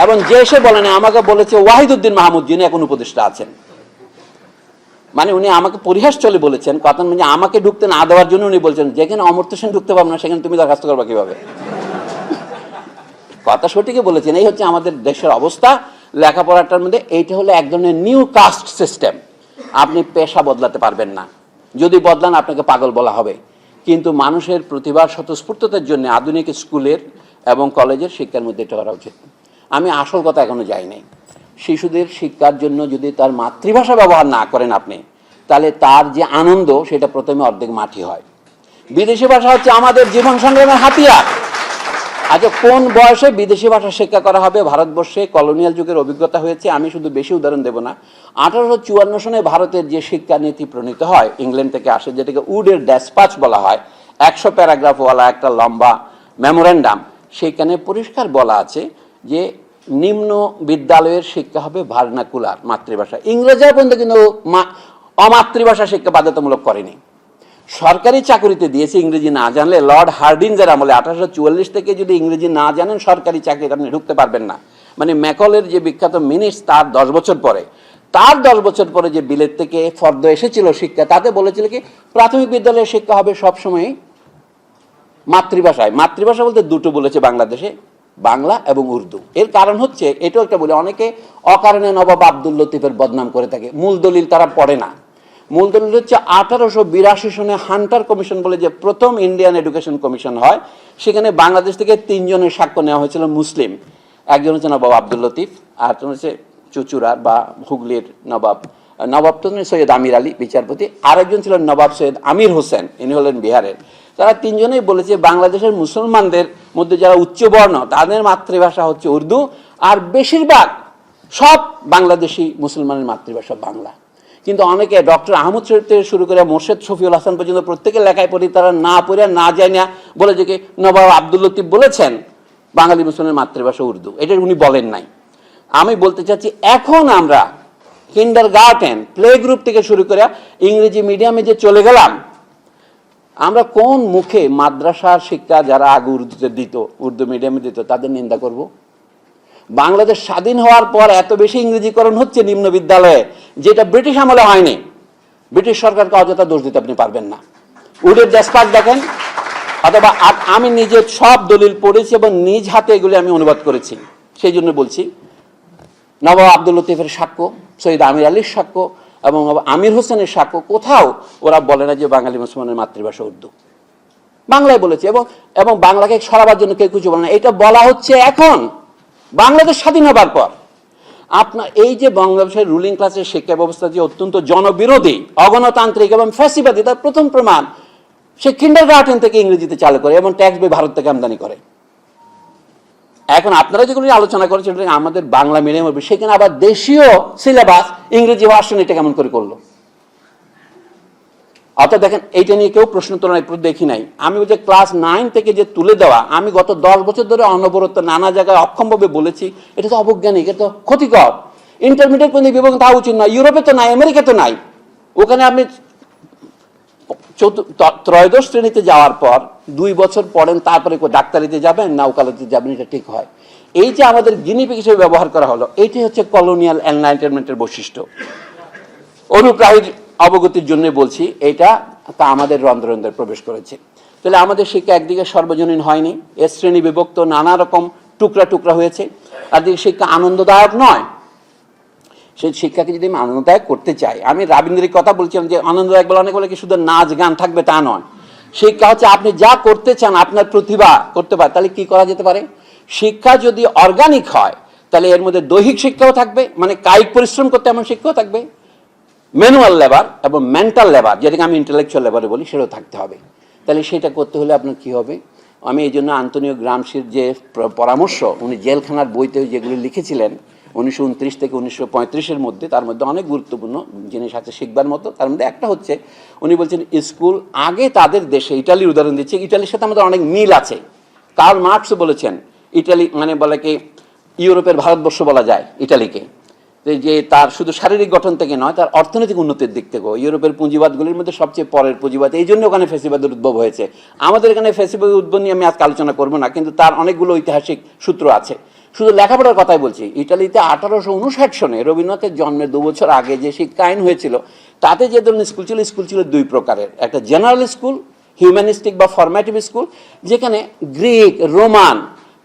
এবং যে সে বলে না, আমাকে বলেছে ওয়াহিদুদ্দিন মাহমুদ, যিনি এখন উপদেষ্টা আছেন। মানে উনি আমাকে পরিহাস চলে বলেছেন, কথা মানে আমাকে ঢুকতে না দেওয়ার জন্য উনি বলছেন, যেখানে অমর্ত্য সেন ঢুকতে পারবে না সেখানে তুমি দরখাস্ত করবা কিভাবে? কথা সঠিকই বলেছেন। এই হচ্ছে আমাদের দেশের অবস্থা লেখাপড়াটার মধ্যে। এইটা হলো এক ধরনের নিউ কাস্ট সিস্টেম। আপনি পেশা বদলাতে পারবেন না, যদি বদলান আপনাকে পাগল বলা হবে। কিন্তু মানুষের প্রতিভার স্বতঃস্ফূর্ততার জন্য আধুনিক স্কুলের এবং কলেজের শিক্ষার মধ্যে এটা করা উচিত। আমি আসল কথা এখনো যাই নাই। শিশুদের শিক্ষার জন্য যদি তার মাতৃভাষা ব্যবহার না করেন আপনি, তাহলে তার যে আনন্দ সেটা প্রথমে অর্ধেক মাটি হয়। বিদেশি ভাষা হচ্ছে আমাদের জীবন সংগ্রামের হাতিয়ার। আচ্ছা, কোন বয়সে বিদেশি ভাষা শিক্ষা করা হবে? ভারতবর্ষে কলোনিয়াল যুগের অভিজ্ঞতা হয়েছে। আমি শুধু বেশি উদাহরণ দেব না। 1854 সনে ভারতের যে শিক্ষানীতি প্রণীত হয়, ইংল্যান্ড থেকে আসে, যেটাকে উডের ড্যাসপাচ বলা হয়, 100 প্যারাগ্রাফওয়ালা একটা লম্বা মেমোরেন্ডাম। সেখানে পরিষ্কার বলা আছে যে নিম্ন বিদ্যালয়ের শিক্ষা হবে ভার্নাকুলার, মাতৃভাষা। ইংরেজি পর্যন্ত কিন্তু অমাতৃভাষা শিক্ষা বাধ্যতামূলক করেনি। সরকারি চাকরিতে দিয়েছে ইংরেজি না জানলে। লর্ড হার্ডিঞ্জের আমলে 1844 থেকে যদি ইংরেজি না জানেন সরকারি চাকরিতে আপনি ঢুকতে পারবেন না। মানে ম্যাকলের যে বিখ্যাত মিনিটস, তার 10 বছর পরে, যে বিলেত থেকে ফর্দ এসেছিল শিক্ষা, তাতে বলেছিল কি প্রাথমিক বিদ্যালয়ের শিক্ষা হবে সবসময় মাতৃভাষায়। মাতৃভাষা বলতে দুটো বলেছে বাংলাদেশে, বাংলা এবং উর্দু। এর কারণ হচ্ছে, এটাও একটা বলে, অনেকে অকারণে নবাব আব্দুল লতিফের বদনাম করে থাকে। মূল দলিল তারা পড়ে না। মূল দলিল হচ্ছে 1882 সনে হান্টার কমিশন বলে যে প্রথম ইন্ডিয়ান এডুকেশন কমিশন হয়, সেখানে বাংলাদেশ থেকে 3 জনের সাক্ষ্য নেওয়া হয়েছিল মুসলিম। একজন হচ্ছে নবাব আব্দুল লতিফ, আর হচ্ছে চুচুড়ার বা হুগলির নবাব তো সৈয়দ আমির আলী বিচারপতি, আরেকজন ছিলেন নবাব সৈয়দ আমির হোসেন, ইনি হলেন বিহারের। তারা 3 জনেই বলেছে বাংলাদেশের মুসলমানদের মধ্যে যারা উচ্চবর্ণ তাদের মাতৃভাষা হচ্ছে উর্দু, আর বেশিরভাগ সব বাংলাদেশি মুসলমানের মাতৃভাষা বাংলা। কিন্তু অনেকে ডক্টর আহমদ শরীফ থেকে শুরু করে মোর্শেদ শফিউল হাসান পর্যন্ত প্রত্যেকের লেখায় পড়ি, তারা না পড়ে না যায় না বলে যে কি নবাব আব্দুল লতিফ বলেছেন বাঙালি মুসলমানের মাতৃভাষা উর্দু, এটা উনি বলেন নাই। আমি বলতে চাচ্ছি, এখন আমরা কিন্ডারগার্টেন, প্লে গ্রুপ থেকে শুরু করে ইংরেজি মিডিয়ামে যে চলে গেলাম, আমরা কোন মুখে মাদ্রাসার শিক্ষা যারা আগে উর্দুতে দিত, উর্দু মিডিয়ামে দিত, তাদের নিন্দা করব? বাংলাদেশ স্বাধীন হওয়ার পর এত বেশি ইংরেজিকরণ হচ্ছে নিম্ন বিদ্যালয়ে, যেটা ব্রিটিশ আমলে হয়নি। ব্রিটিশ সরকারকে অযথা দোষ দিতে আপনি পারবেন না। উডের ডেসপার্ট দেখেন, অথবা আমি নিজে সব দলিল পড়েছি এবং নিজ হাতে এগুলি আমি অনুবাদ করেছি। সেই জন্য বলছি, নবাব আব্দুল লতিফের সাক্ষ্য, সৈয়দ আমির আলীর সাক্ষ্য এবং আমির হোসেনের সাক্ষ্য, কোথাও ওরা বলে না যে বাঙালি মুসলমানের মাতৃভাষা উর্দু। বাংলায় বলেছে, এবং বাংলাকে সরাবার জন্য কেউ কিছু বলে না। এটা বলা হচ্ছে এখন বাংলাদেশ স্বাধীন হবার পর। আপনার এই যে বাংলাদেশের রুলিং ক্লাসের শিক্ষা ব্যবস্থা যে অত্যন্ত জনবিরোধী, অগণতান্ত্রিক এবং ফ্যাসিবাদী, তার প্রথম প্রমাণ সে কিন্ডারগার্টেন থেকে ইংরেজিতে চালু করে এবং ট্যাক্স বই ভারত থেকে আমদানি করে। এখন আপনারা যেগুলো আলোচনা করেছেন আমাদের বাংলা মিডিয়াম, সেখানে আবার দেশীয় সিলেবাস ইংরেজি ভার্সন, এটা কেমন করে করলো? অর্থাৎ দেখেন, এইটা নিয়ে কেউ প্রশ্ন তোলার দেখি নাই। আমি যে ক্লাস 9 থেকে যে তুলে দেওয়া, আমি গত 10 বছর ধরে অনবরত নানা জায়গায় অক্ষমভাবে বলেছি, এটা তো অবৈজ্ঞানিক, এটা তো ক্ষতিকর। ইন্টারমিডিয়েট পর্যন্ত বিভাগ তা উচিত নয়। ইউরোপে তো নাই, আমেরিকা তো নাই। ওখানে আপনি ত্রয়োদশ শ্রেণীতে যাওয়ার পর 2 বছর পড়েন, তারপরে ডাক্তারিতে যাবেন না ওকালতিতে যাবেন, এটা ঠিক হয়। এই যে আমাদের গিনিপিগ হিসেবে ব্যবহার করা হলো, এইটাই হচ্ছে কলোনিয়াল এনলাইটেনমেন্টের বৈশিষ্ট্য। অনুপ্রাহীর অবগতির জন্য বলছি, এটা তা আমাদের রন্ধ্রে রন্ধ্রে প্রবেশ করেছে। তাহলে আমাদের শিক্ষা একদিকে সর্বজনীন হয়নি, এর শ্রেণী বিভক্ত, নানা রকম টুকরা টুকরা হয়েছে। আর দিকে শিক্ষা আনন্দদায়ক নয়। সেই শিক্ষাকে যদি আমি আনন্দদায়ক করতে চাই, আমি রাবীন্দ্রিক কথা বলছিলাম যে আনন্দদায়ক বলে অনেক বলে কি শুধু নাচ গান থাকবে, তা নয়। শিক্ষা হচ্ছে আপনি যা করতে চান, আপনার প্রতিভা করতে পারে, তাহলে কি করা যেতে পারে? শিক্ষা যদি অর্গানিক হয়, তাহলে এর মধ্যে দৈহিক শিক্ষাও থাকবে, মানে কায়িক পরিশ্রম করতে এমন শিক্ষাও থাকবে, ম্যানুয়াল লেবার এবং মেন্টাল লেবার, যেটাকে আমি ইন্টেলেকচুয়াল লেবারে বলি, সেটাও থাকতে হবে। তাহলে সেটা করতে হলে আপনার কি হবে? আমি এই জন্য আন্তোনিও গ্রামশির যে পরামর্শ, উনি জেলখানার বইতে যেগুলি লিখেছিলেন 1929 থেকে 1935-এর মধ্যে, তার মধ্যে অনেক গুরুত্বপূর্ণ জিনিস আছে শিখবার মতো। তার মধ্যে একটা হচ্ছে, উনি বলছেন স্কুল আগে তাদের দেশে, ইটালির উদাহরণ দিচ্ছে, ইটালির সাথে আমাদের অনেক মিল আছে। কার্ল মার্কসও বলেছেন ইটালি মানে বলে কি ইউরোপের ভারতবর্ষ বলা যায় ইটালিকে, যে তার শুধু শারীরিক গঠন থেকে নয়, তার অর্থনৈতিক উন্নতির দিক থেকেও ইউরোপের পুঁজিবাদগুলির মধ্যে সবচেয়ে পরের পুঁজিবাদ। এই জন্য ওখানে ফ্যাসিবাদের উদ্ভব হয়েছে। আমাদের এখানে ফ্যাসিবাদের উদ্ভব নিয়ে আমি আজকে আলোচনা করবো না, কিন্তু তার অনেকগুলো ঐতিহাসিক সূত্র আছে। শুধু লেখাপড়ার কথাই বলছি, ইটালিতে 1859 সনে রবীন্দ্রনাথের জন্মের 2 বছর আগে যে শিক্ষা আইন হয়েছিল, তাতে যে ধরনের স্কুল ছিল 2 প্রকারের। একটা জেনারেল স্কুল, হিউম্যানিস্টিক বা ফরম্যাটিভ স্কুল, যেখানে গ্রিক, রোমান,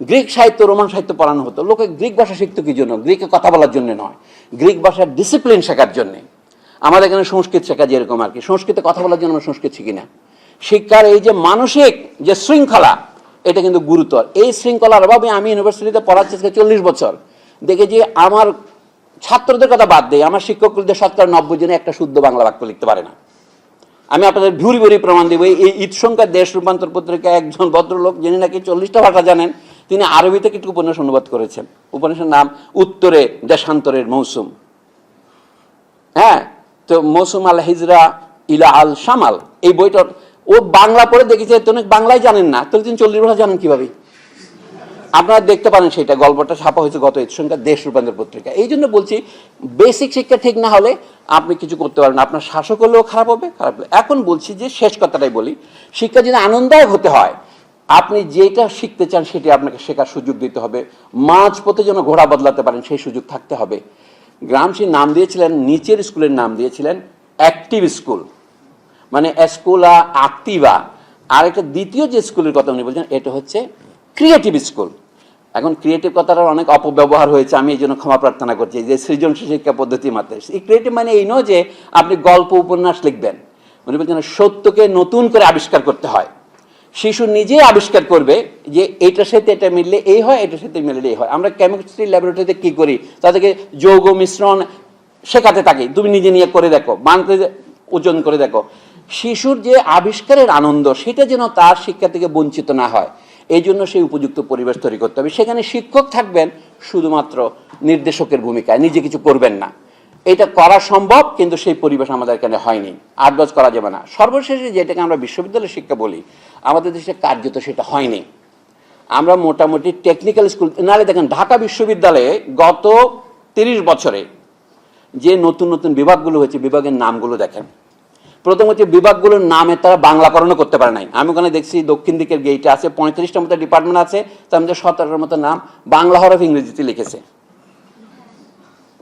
গ্রিক সাহিত্য, রোমান সাহিত্য পড়ানো হতো। লোকে গ্রিক ভাষা শিখতো কি জন্য? গ্রিকে কথা বলার জন্য নয়, গ্রিক ভাষার ডিসিপ্লিন শেখার জন্যে। আমাদের এখানে সংস্কৃত শেখা যেরকম আর কি, সংস্কৃতে কথা বলার জন্য আমরা সংস্কৃত শিখি না। শিক্ষার এই যে মানসিক যে শৃঙ্খলা, এটা কিন্তু গুরুতর। এই শৃঙ্খলার অভাবে আমি ইউনিভার্সিটিতে পড়াচ্ছি 40 বছর, দেখে যে আমার ছাত্রদের কথা বাদ দেয়, আমার শিক্ষকদের 90% জনে একটা শুদ্ধ বাংলা বাক্য লিখতে পারে না। আমি আপনাদের ভুরি ভুরি প্রমাণ দেবো। এই ঈদ সংখ্যার দেশ রূপান্তর পত্রিকা একজন ভদ্রলোক, যিনি নাকি 40টা ভাষা জানেন, তিনি আরবি থেকে একটু উপন্যাস অনুবাদ করেছেন। উপন্যাসের নাম উত্তরে দেশান্তরের মৌসুম। হ্যাঁ, তো মৌসুম আল হিজরা ইলা আল শামাল, এই বইটার ও বাংলা পড়ে দেখেছে, তিনি বাংলায় জানেন না, তাহলে তিনি 40 ভাষা জানেন কিভাবে? আপনারা দেখতে পারেন, সেটা গল্পটা ছাপা হয়েছে গত ঈদ সংখ্যা দেশ রূপান্তর পত্রিকা। এই জন্য বলছি, বেসিক শিক্ষা ঠিক না হলে আপনি কিছু করতে পারেন না, আপনার শাসক হলেও খারাপ হবে, খারাপ হবে। এখন বলছি যে শেষ কথাটাই বলি, শিক্ষা যদি আনন্দদায়ক হতে হয়, আপনি যেটা শিখতে চান সেটি আপনাকে শেখার সুযোগ দিতে হবে। মাঝপথে যেন ঘোড়া বদলাতে পারেন সেই সুযোগ থাকতে হবে। গ্রামসির নাম দিয়েছিলেন, নিচের স্কুলের নাম দিয়েছিলেন অ্যাক্টিভ স্কুল, মানে স্কুলা আক্টিভা। আর একটা দ্বিতীয় যে স্কুলের কথা উনি বলছেন, এটা হচ্ছে ক্রিয়েটিভ স্কুল। এখন ক্রিয়েটিভ কথাটার অনেক অপব্যবহার হয়েছে, আমি এই জন্য ক্ষমা প্রার্থনা করছি। যে সৃজনশীল শিক্ষা পদ্ধতির মাত্রায় এই ক্রিয়েটিভ মানে এই নয় যে আপনি গল্প উপন্যাস লিখবেন। উনি বলছেন সত্যকে নতুন করে আবিষ্কার করতে হয়। শিশু নিজেই আবিষ্কার করবে যে এটার সাথে এটা মিললে এই হয়, এটার সাথে মিললে এই হয়। আমরা কেমিস্ট্রি ল্যাবরেটরিতে কি করি, তাদেরকে যৌগ মিশ্রণ শেখাতে থাকি, তুমি নিজে নিয়ে করে দেখো, বানতে ওজন করে দেখো। শিশুর যে আবিষ্কারের আনন্দ, সেটা যেন তার শিক্ষা থেকে বঞ্চিত না হয়, এই জন্য সেই উপযুক্ত পরিবেশ তৈরি করতে হবে। সেখানে শিক্ষক থাকবেন শুধুমাত্র নির্দেশকের ভূমিকায়, নিজে কিছু করবেন না। এটা করা সম্ভব, কিন্তু সেই পরিবেশ আমাদের এখানে হয়নি। আটগজ করা যাবে না। সর্বশেষে যেটাকে আমরা বিশ্ববিদ্যালয় শিক্ষা বলি, আমাদের দেশে কার্যত সেটা হয়নি। আমরা মোটামুটি টেকনিক্যাল স্কুল, নাহলে দেখেন ঢাকা বিশ্ববিদ্যালয়ে গত 30 বছরে যে নতুন নতুন বিভাগগুলো হয়েছে, বিভাগের নামগুলো দেখেন। প্রথম হচ্ছে বিভাগগুলোর নামে তারা বাংলাকরণও করতে পারে নাই। আমি ওখানে দেখছি দক্ষিণ দিকের গেইটে আছে 35টার মতো ডিপার্টমেন্ট আছে, তার মধ্যে 17টার মতো নাম বাংলা হরফ ইংরেজিতে লিখেছে,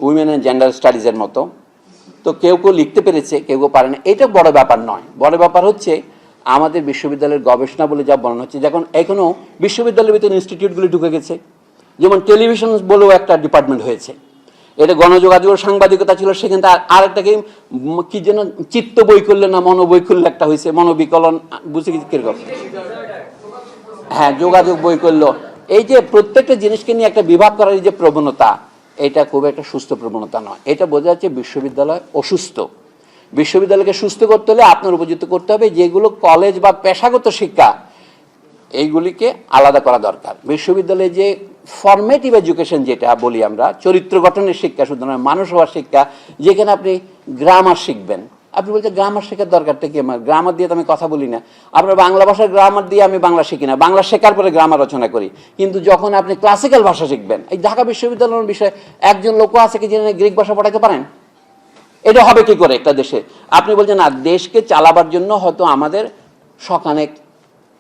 উইমেন অ্যান্ড জেন্ডার স্টাডিজের মতো। তো কেউ কেউ লিখতে পেরেছে, কেউ কেউ পারে না। এটা বড় ব্যাপার নয়। বড় ব্যাপার হচ্ছে আমাদের বিশ্ববিদ্যালয়ের গবেষণা বলে যা বলানো হচ্ছে, যখন এখনও বিশ্ববিদ্যালয়ের ভিতরে ইনস্টিটিউটগুলি ঢুকে গেছে, যেমন টেলিভিশন বলেও একটা ডিপার্টমেন্ট হয়েছে। এটা গণযোগাযোগ সাংবাদিকতা ছিল, সেখানে আরেকটাকে কি যেন চিত্ত বৈকল্য না মনোবৈকল্য একটা হয়েছে, মনোবিকলন, বুঝে কিরকম, হ্যাঁ যোগাযোগ বৈকল্য। এই যে প্রত্যেকটা জিনিসকে নিয়ে একটা বিভাগ করার যে প্রবণতা, এটা খুব একটা সুস্থ প্রবণতা নয়। এটা বোঝা যাচ্ছে বিশ্ববিদ্যালয় অসুস্থ। বিশ্ববিদ্যালয়কে সুস্থ করতে হলে আপনার উপযুক্ত করতে হবে যেগুলো কলেজ বা পেশাগত শিক্ষা, এইগুলিকে আলাদা করা দরকার। বিশ্ববিদ্যালয়ে যে ফরমেটিভ এডুকেশন যেটা বলি আমরা, চরিত্র গঠনের শিক্ষা, শুধু নয় মানুষ হওয়ার শিক্ষা, যেখানে আপনি গ্রামার শিখবেন। আপনি বলছেন গ্রামার শেখার দরকারটা কি? আমার গ্রামার দিয়ে তো আমি কথা বলি না। আপনার বাংলা ভাষার গ্রামার দিয়ে আমি বাংলা শিখি না, বাংলা শেখার পরে গ্রামার রচনা করি। কিন্তু যখন আপনি ক্লাসিক্যাল ভাষা শিখবেন, এই ঢাকা বিশ্ববিদ্যালয়ের বিষয়ে একজন লোক আছে কি যিনি গ্রিক ভাষা পড়াতে পারেন? এটা হবে কি করে একটা দেশে? আপনি বলছেন না, দেশকে চালাবার জন্য হয়তো আমাদের শখানেক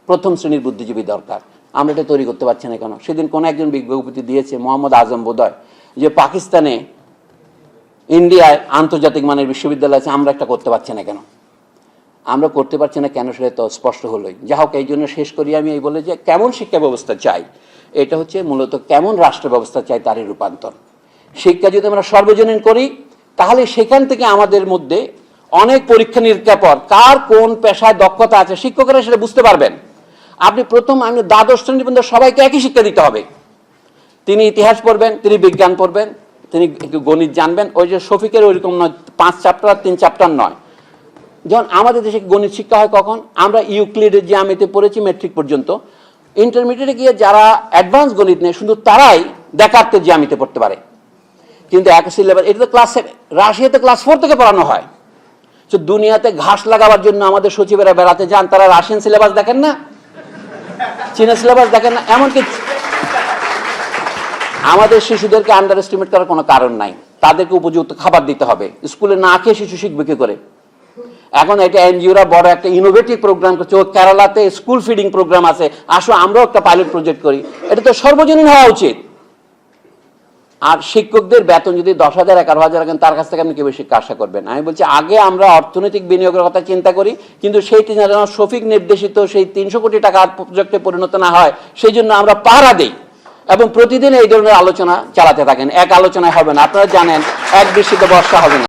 প্রথম শ্রেণীর বুদ্ধিজীবী দরকার। আমরা এটা তৈরি করতে পারছি না কেন? সেদিন কোন একজন বিজ্ঞপ্তি দিয়েছে, মোহাম্মদ আজম বোধহয়, যে পাকিস্তানে ইন্ডিয়ায় আন্তর্জাতিক মানের বিশ্ববিদ্যালয় আছে, আমরা একটা করতে পারছি না কেন? আমরা করতে পারছি না কেন সেটা তো স্পষ্ট হলোই। যা হোক, এই জন্য শেষ করি আমি এই বলে যে কেমন শিক্ষা ব্যবস্থা চাই, এটা হচ্ছে মূলত কেমন রাষ্ট্র ব্যবস্থা চাই তারই রূপান্তর। শিক্ষা যদি আমরা সর্বজনীন করি, তাহলে সেখান থেকে আমাদের মধ্যে অনেক পরীক্ষা নিরীক্ষার পর কার কোন পেশায় দক্ষতা আছে শিক্ষকেরা সেটা বুঝতে পারবেন। আপনি প্রথম আমি দ্বাদশ শ্রেণী পর্যন্ত সবাইকে একই শিক্ষা দিতে হবে। তিনি ইতিহাস পড়বেন, তিনি বিজ্ঞান পড়বেন, তিনি একটু গণিত জানবেন। ওই যে শফিকের ওইরকম নয় 5 চ্যাপ্টার 3 চ্যাপ্টার নয়। যেমন আমাদের দেশে গণিত শিক্ষা হয় কখন? আমরা ইউক্লিডের জ্যামিতি পড়েছি ম্যাট্রিক পর্যন্ত। ইন্টারমিডিয়েটে গিয়ে যারা অ্যাডভান্স গণিত নেই, শুধু তারাই দেখার্থের জ্যামিতি পড়তে পারে। কিন্তু এক সিলেবাস, এটা তো ক্লাস 7, রাশিয়াতে ক্লাস 4 থেকে পড়ানো হয়। তো দুনিয়াতে ঘাস লাগাবার জন্য আমাদের সচিবেরা বেড়াতে যান, তারা রাশিয়ান সিলেবাস দেখেন না, চীনা সিলেবাস দেখেন না। এমনকি আমাদের শিশুদেরকে আন্ডার এস্টিমেট করার কোনো কারণ নাই। তাদেরকে উপযুক্ত খাবার দিতে হবে। স্কুলে না খেয়ে শিশু শিখবে কি করে? এখন এটা এনজিওরা বড় একটা ইনোভেটিভ প্রোগ্রাম করছে। ও কেরালাতে স্কুল ফিডিং প্রোগ্রাম আছে, আসো আমরাও একটা পাইলট প্রজেক্ট করি। এটা তো সর্বজনীন হওয়া উচিত। আর শিক্ষকদের বেতন যদি 10,000 11,000 রাখেন, তার কাছ থেকে আপনি কি বেশি শিক্ষা আশা করবেন? আমি বলছি আগে আমরা অর্থনৈতিক বিনিয়োগের কথা চিন্তা করি, কিন্তু সেইটি যেন শফিক নির্দেশিত সেই 300 কোটি টাকার প্রজেক্টে পরিণত না হয়, সেই জন্য আমরা পাহারা দিই এবং প্রতিদিন এই ধরনের আলোচনা চালাতে থাকেন। এক আলোচনায় হবে না, আপনারা জানেন, এক বৃষ্টিতে বর্ষা হবে না।